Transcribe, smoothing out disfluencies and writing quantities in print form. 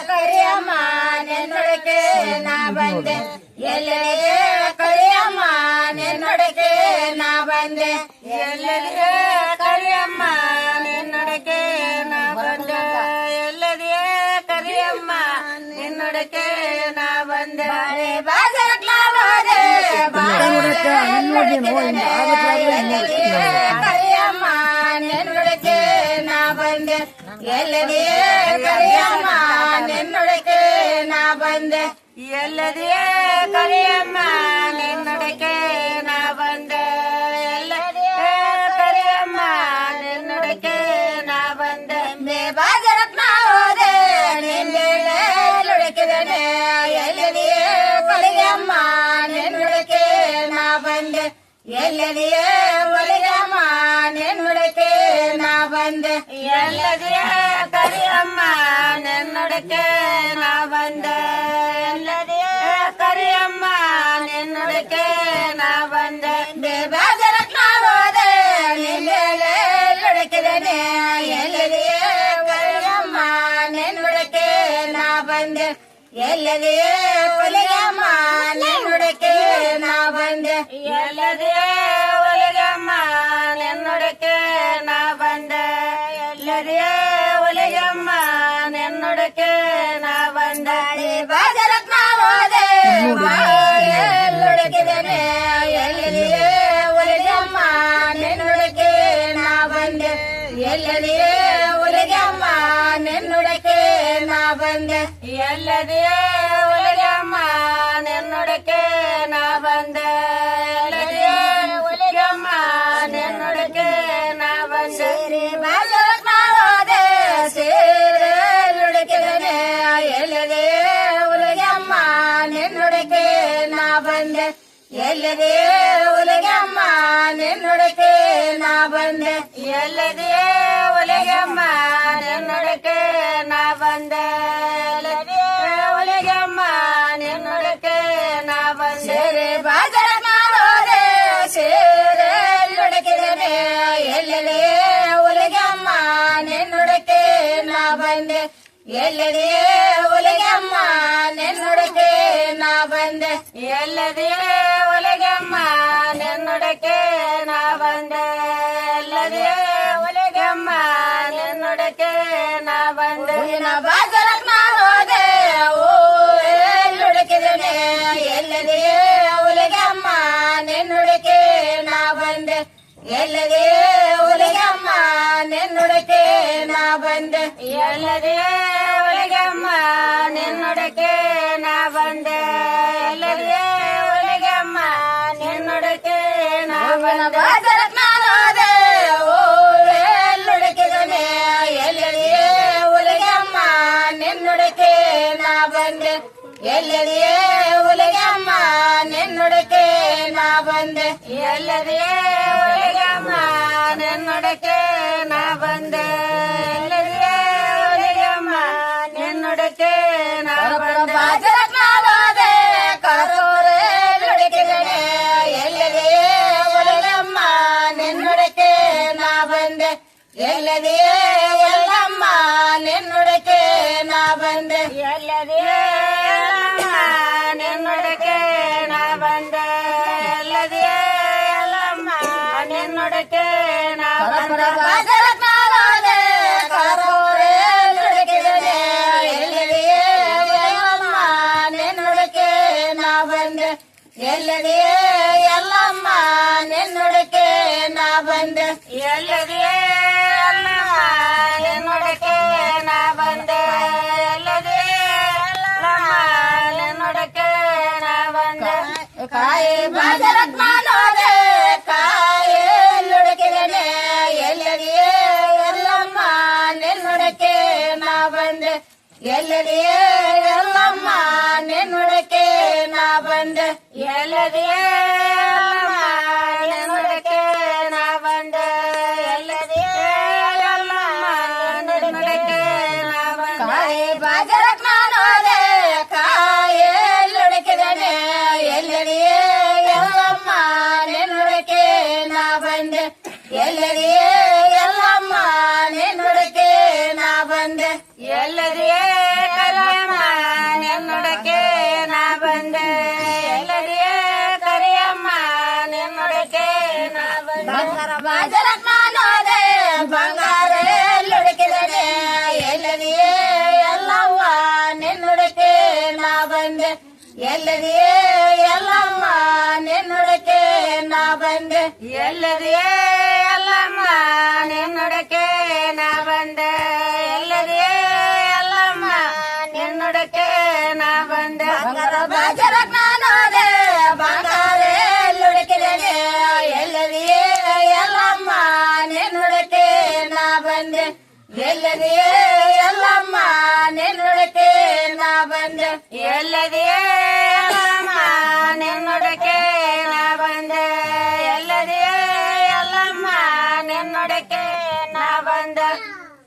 ಕರಿಯಮ್ಮ ನೆನ್ನೊಡಕೆ ನಾ ಬಂದೆ ಎಲ್ಲೆಡೆ ಕರಿಯಮ್ಮ ನೆನ್ನೊಡಕೆ ನಾ ಬಂದೆ ಎಲ್ಲೆಡೆ ಕರಿಯಮ್ಮ ನೆನ್ನೊಡಕೆ ನಾ ಬಂದೆ ಎಲ್ಲೆಡೆ ಕರಿಯಮ್ಮ ನೆನ್ನೊಡಕೆ ನಾ ಬಂದೆ ಬಾಜರಕ್ಲಾವದೆ ಕರಿಯಮ್ಮ ನೆನ್ನೊಡಕೆ ನಾ ಬಂದೆ ಎಲ್ಲೆಡೆ ಕರಿಯಮ್ಮ ನೆನ್ನೊಡಕೆ ನಾ ಬಂದೆ ಎಲ್ಲೆಡೆ ಕರಿಯಮ್ಮ ನೆನ್ನೊಡಕೆ ನಾ ಬಂದೆ ಎಲ್ಲೆಡೆ ಕರಿಯಮ್ಮ ನೆನ್ನೊಡಕೆ ನಾ ಬಂದೆ ಬಾಜರಕ್ ನಾ ಹೋದೆ ನಿನ್ನೆಳುಡಕಿದನೆ ಎಲ್ಲೆಡೆ ಕರಿಯಮ್ಮ ನೆನ್ನೊಡಕೆ ನಾ ಬಂದೆ ಎಲ್ಲೆಡೆ ಒಲಿಯಮ್ಮ ನೆನ್ನೊಡಕೆ ನಾ ಬಂದೆ ಎಲ್ಲೆಡೆ ಕರಿಯಮ್ಮ ನೆನ್ನೊಡಕೆ ನಾ ಬಂದೆ ಎಲ್ಲೆಡೆ ಕರಿಯಮ್ಮ ನೆನ್ನೊಡಕೆ ನಾ ಬಂದೆ ಬಾಜರಕ್ ನಾ ಹೋದೆ ನಿನ್ನೆಳುಡಕಿದನೆ ಎಲ್ಲೆಡೆ ಕರಿಯಮ್ಮ ನೆನ್ನೊಡಕೆ ನಾ ಬಂದೆ ಎಲ್ಲೆಡೆ ಒಲಿಯಮ್ಮ ನೆನ್ನೊಡಕೆ ನಾ ಬಂದೆ ಎಲ್ಲೆಡೆ ಒಲಿಯಮ್ಮ ನೆನ್ನೊಡಕೆ ನಾ ಬಂದೆ ಎಲ್ಲೆಡೆ ಒಲಿಯಮ್ಮ ನೆನ್ನೊಡಕೆ ನಾ ಬಂದೆ ಬಾಜರಕ್ ನಾ ಹೋದೆ ಎಲ್ಲೊಡಕಿದನೆ ಎಲ್ಲೆಡೆ ಒಲಿಯಮ್ಮ ನೆನ್ನೊಡಕೆ ನಾ ಬಂದೆ ಎಲ್ಲೆಡೆ ಒಲಿಯಮ್ಮ ನೆನ್ನೊಡಕೆ ನಾ ಬಂದೆ ಎಲ್ಲೆಡೆ ಒಲಿಯಮ್ಮ ನೆನ್ನೊಡಕೆ ನಾ ಬಂದೆ ಎಲ್ಲೆಡೆ ಒಲಿಯಮ್ಮ ನೆನ್ನೊಡಕೆ ನಾ ಬಂದೆ ಬಾಜರಕ್ ನಾ ಹೋದೆ ಸೇರುಡಕಿದನೆ ಎಲ್ಲೆಡೆ ಒಲಿಯಮ್ಮ ನೆನ್ನೊಡಕೆ ನಾ ಬಂದೆ ಎಲ್ಲೆಡೆ ಒಲಿಯಮ್ಮ ನೆನ್ನೊಡಕೆ ನಾ ಬಂದೆ ಎಲ್ಲೆಡೆ ಒಲಿಯಮ್ಮ ನೆನ್ನೊಡಕೆ ನಾ ಬಂದೆ ಎಲ್ಲೆಡೆ ಒಲಿಯಮ್ಮ ನೆನ್ನೊಡಕೆ ನಾ ಬಂದೆ ಬಾಜರಕ್ ನಾ ಹೋದೆ ಸೇರುಡಕಿದನೆ ಎಲ್ಲೆಡೆ ಒಲಿಯಮ್ಮ ನೆನ್ನೊಡಕೆ ನಾ ಬಂದೆ ಎಲ್ಲೆಡೆ ಒಲಿಯಮ್ಮ ನೆನ್ನೊಡಕೆ ನಾ ಬಂದೆ ಎಲ್ಲೆಡೆ ಒಲಿಯಮ್ಮ ನೆನ್ನೊಡಕೆ ನಾ ಬಂದೆ ಎಲ್ಲೆಡೆ ಒಲಿಯಮ್ಮ ನೆನ್ನೊಡಕೆ ನಾ ಬಂದೆ ಬಾಜರಕ್ ನಾ ಹೋದೆ ಎಲ್ಲೊಡಕಿದನೆ ಎಲ್ಲೆಡೆ ಒಲಿಯಮ್ಮ ನೆನ್ನೊಡಕೆ ನಾ ಬಂದೆ ಎಲ್ಲೆಡೆ ಒಲಿಯಮ್ಮ ನೆನ್ನೊಡಕೆ ನಾ ಬಂದೆ ಎಲ್ಲೆಡೆ ಒಲಿಯಮ್ಮ ನೆನ್ನೊಡಕೆ ನಾ ಬಂದೆ ಎಲ್ಲೆಡೆ ಒಲಿಯಮ್ಮ ನೆನ್ನೊಡಕೆ ನಾ ಬಂದೆ ಬಾಜರಕ್ ನಾ ಹೋದೆ ಎಲ್ಲೊಡಕಿದನೆ ಎಲ್ಲೆಡೆ ಒಲಿಯಮ್ಮ ನೆನ್ನೊಡಕೆ ನಾ ಬಂದೆ ಎಲ್ಲೆಡೆ ಒಲಿಯಮ್ಮ ನೆನ್ನೊಡಕೆ ನಾ ಬಂದೆ ಎಲ್ಲೆಡೆ ಒಲಿಯಮ್ಮ ನೆನ್ನೊಡಕೆ ನಾ ಬಂದೆ ಎಲ್ಲೆಡೆ ಒಲಿಯಮ್ಮ ನೆನ್ನೊಡಕೆ ನಾ ಬಂದೆ ಬಾಜರಕ್ ನಾ ಹೋದೆ ಕರೋರೆಲ್ಲೊಡಕಿದನೆ ಎಲ್ಲೆಡೆ ಒಲಿಯಮ್ಮ ನೆನ್ನೊಡಕೆ ನಾ ಬಂದೆ ಎಲ್ಲೆಡೆ ಎಲ್ಲಮ್ಮ ನೆನ್ನೊಡಕೆ ನಾ ಬಂದೆ ಎಲ್ಲೆಡೆ ಎಲ್ಲಮ್ಮ ನೆನ್ನೊಡಕೆ ನಾ ಬಂದೆ ಎಲ್ಲೆಡೆ ಎಲ್ಲಮ್ಮ ನೆನ್ನೊಡಕೆ ನಾ ಬಂದೆ ಬಾಜರಕ್ ನಾ ಹೋದೆ ಕರೋರೆಲ್ಲೊಡಕಿದನೆ ಎಲ್ಲೆಡೆ ಎಲ್ಲಮ್ಮ ನೆನ್ನೊಡಕೆ ನಾ ಬಂದೆ ಎಲ್ಲೆಡೆ ಎಲ್ಲಮ್ಮ ನೆನ್ನೊಡಕೆ ನಾ ಬಂದೆ ಎಲ್ಲೆಡೆ ಎಲ್ಲಮ್ಮ ನೆನ್ನೊಡಕೆ ನಾ ಬಂದೆ ಎಲ್ಲೆಡೆ ಎಲ್ಲಮ್ಮ ನೆನ್ನೊಡಕೆ ನಾ ಬಂದೆ ಕಾಯಿ ಬಾಜರಕ್ ನಾ ಹೋದೆ ಕಾಯಲ್ಲೊಡಕಿದನೆ ಎಲ್ಲೆಡೆ ಎಲ್ಲಮ್ಮ ನೆನ್ನೊಡಕೆ ನಾ ಬಂದೆ ಎಲ್ಲೆಡೆ ಎಲ್ಲಮ್ಮ ನೆನ್ನೊಡಕೆ ನಾ ಬಂದೆ ಎಲ್ಲೆಡೆ ಎಲ್ಲಮ್ಮ ನೆನ್ನೊಡಕೆ ನಾ ಬಂದೆ ಎಲ್ಲೆಡೆ ಎಲ್ಲಮ್ಮ ನೆನ್ನೊಡಕೆ ನಾ ಬಂದೆ ಬಾಜರಕ್ ನಾ ಹೋದೆ ಕಾಯಲ್ಲೊಡಕಿದನೆ ಎಲ್ಲೆಡೆ ಎಲ್ಲಮ್ಮ ನೆನ್ನೊಡಕೆ ನಾ ಬಂದೆ ಎಲ್ಲ ಎಲ್ಲರಿಯೇ ಎಲ್ಲಮ್ಮ ನಿನ್ನುಡಕ್ಕೆ ನಾ ಬಂದೆ ಎಲ್ಲರಿಯೇ ಕರಿಯಮ್ಮ ನಿನ್ನುಡಕ್ಕೆ ನಾ ಬಂದೆ ಎಲ್ಲರಿಯೇ ಕರಿಯಮ್ಮ ನಿನ್ನುಡಕ್ಕೆ ನಾ ಬಂದೆ ಬಾಜರಕ್ ನಾನೋದೆ ಬಂಗಾರ ಎಲ್ಲುಡುಕಿದರೆ ಎಲ್ಲರಿಯೇ ಎಲ್ಲವ್ವ ನಿನ್ನುಡಕ್ಕೆ ನಾ ಬಂದೆ ಎಲ್ಲರಿಯೇ ಎಲ್ಲಮ್ಮ ನಿನ್ನುಡಕ್ಕೆ ನಾ ಬಂದೆ ಎಲ್ಲರಿಯೇ ಎಲ್ಲಮ್ಮ ನಿನ್ನುಡಕ್ಕೆ ನಾ ಬಂದೆ ಎಲ್ಲರಿಯೇ ಎಲ್ಲಮ್ಮ ನಿನ್ನುಡಕ್ಕೆ ನಾ ಬಂದೆ ಬಾಜರಕ್ ನಾನೋದೆ ಬಂಗಾರ ಎಲ್ಲುಡುಕಿದರೆ ಎಲ್ಲರಿಯೇ ಎಲ್ಲಮ್ಮ ನಿನ್ನುಡಕ್ಕೆ ನಾ ಬಂದೆ ಎಲ್ಲರಿಯೇ ಎಲ್ಲಮ್ಮ ನಿನ್ನುಡಕ್ಕೆ ನಾ ಬಂದೆ ಎಲ್ಲರಿಯೇ ಎಲ್ಲಮ್ಮ ನಿನ್ನುಡಕ್ಕೆ ನಾ ಬಂದೆ ಎಲ್ಲರಿಯೇ ಎಲ್ಲಮ್ಮ ನಿನ್ನುಡಕ್ಕೆ ನಾ ಬಂದೆ